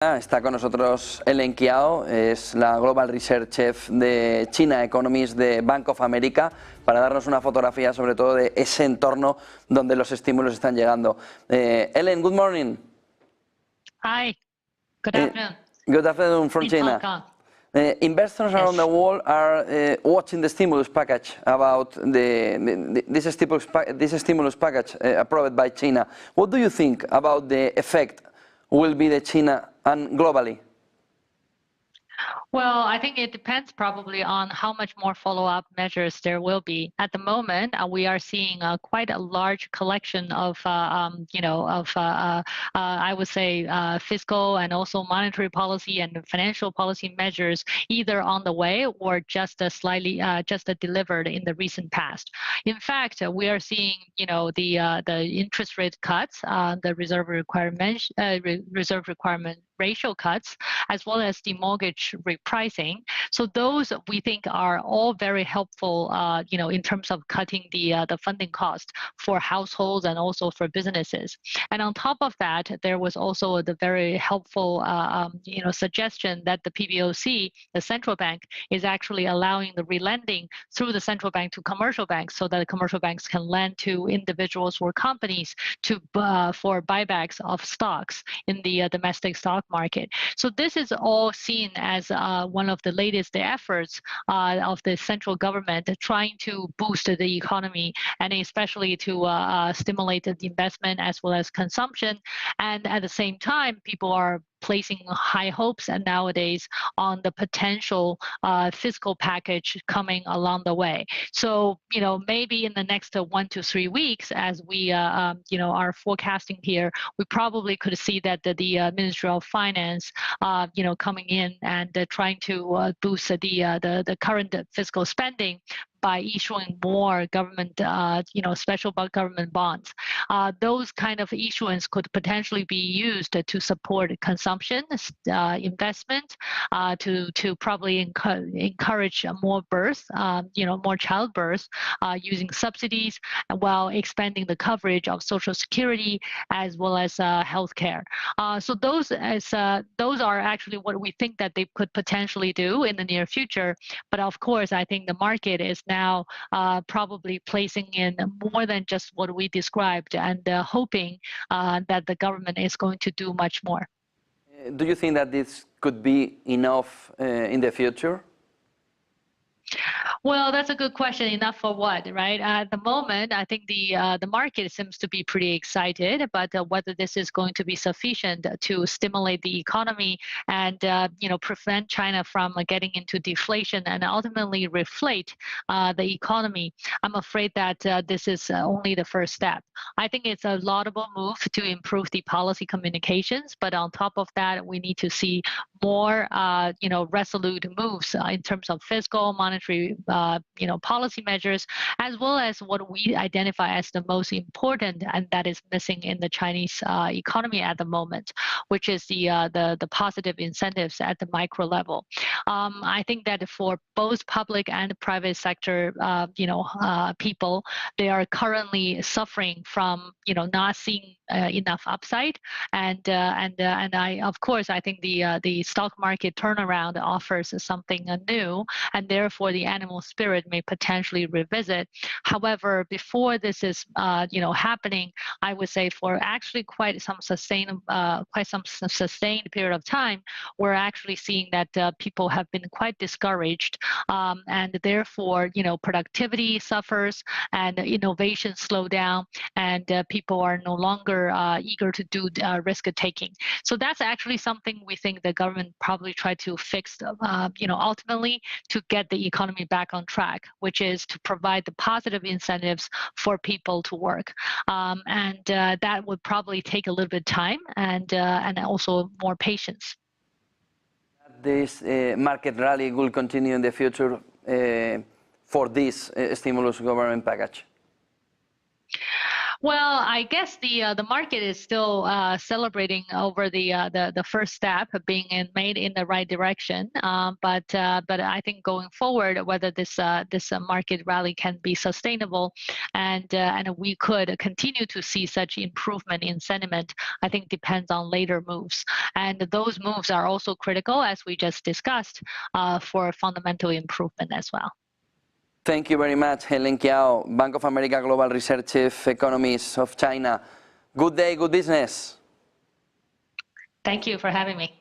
Está con nosotros Helen Qiao, es la Global Research Chef de China Economies de Bank of America, para darnos una fotografía sobre todo de ese entorno donde los estímulos están llegando. Helen, good morning. Hi, good afternoon. Good afternoon from China. Hong Kong. Investors around the world are watching the stimulus package about this stimulus package approved by China. What do you think about the effect will be the China and globally? Well, I think it depends probably on how much more follow-up measures there will be. At the moment, we are seeing quite a large collection of, I would say, fiscal and also monetary policy and financial policy measures either on the way or just delivered in the recent past. In fact, we are seeing, the interest rate cuts, the reserve requirement ratio cuts, as well as the mortgage repricing. So those we think are all very helpful, in terms of cutting the funding cost for households and also for businesses. And on top of that, there was also the very helpful, suggestion that the PBOC, the central bank, is actually allowing the relending through the central bank to commercial banks, so that commercial banks can lend to individuals or companies for buybacks of stocks in the domestic stock market. So this is all seen as one of the latest efforts of the central government trying to boost the economy, and especially to stimulate the investment as well as consumption. And at the same time, people are placing high hopes and nowadays on the potential fiscal package coming along the way. So, maybe in the next 1 to 3 weeks, as we, are forecasting here, we probably could see that the Ministry of Finance, coming in and trying to boost the current fiscal spending by issuing more government, special government bonds. Those kind of issuance could potentially be used to support consumption, investment, to probably encourage more birth, more childbirth, using subsidies, while expanding the coverage of Social Security as well as healthcare. So those are actually what we think that they could potentially do in the near future. But of course, I think the market is now probably placing in more than just what we described, and hoping that the government is going to do much more. Do you think that this could be enough in the future? Well, that's a good question. Enough for what, right? At the moment, I think the market seems to be pretty excited, but whether this is going to be sufficient to stimulate the economy and prevent China from getting into deflation and ultimately reflate the economy, I'm afraid that this is only the first step. I think it's a laudable move to improve the policy communications, but on top of that, we need to see more resolute moves in terms of fiscal, monetary policy measures, as well as what we identify as the most important, and that is missing in the Chinese economy at the moment, which is the positive incentives at the micro level. I think that for both public and private sector people, they are currently suffering from not seeing enough upside, and of course I think the stock market turnaround offers something new, and therefore the animal spirit may potentially revisit. However, before this is happening, I would say for actually quite some sustained period of time, we're actually seeing that people have been quite discouraged, and therefore productivity suffers and innovation slow down, and people are no longer eager to do risk taking. So that's actually something we think the government probably tried to fix, ultimately to get the economy back on track, which is to provide the positive incentives for people to work, and that would probably take a little bit of time and also more patience. This market rally will continue in the future for this stimulus government package? Well, I guess the market is still celebrating over the first step being made in the right direction. But I think going forward, whether this market rally can be sustainable, and we could continue to see such improvement in sentiment, I think depends on later moves. And those moves are also critical, as we just discussed, for fundamental improvement as well. Thank you very much, Helen Qiao, Bank of America Global Research Chief Economist of China. Good day, good business. Thank you for having me.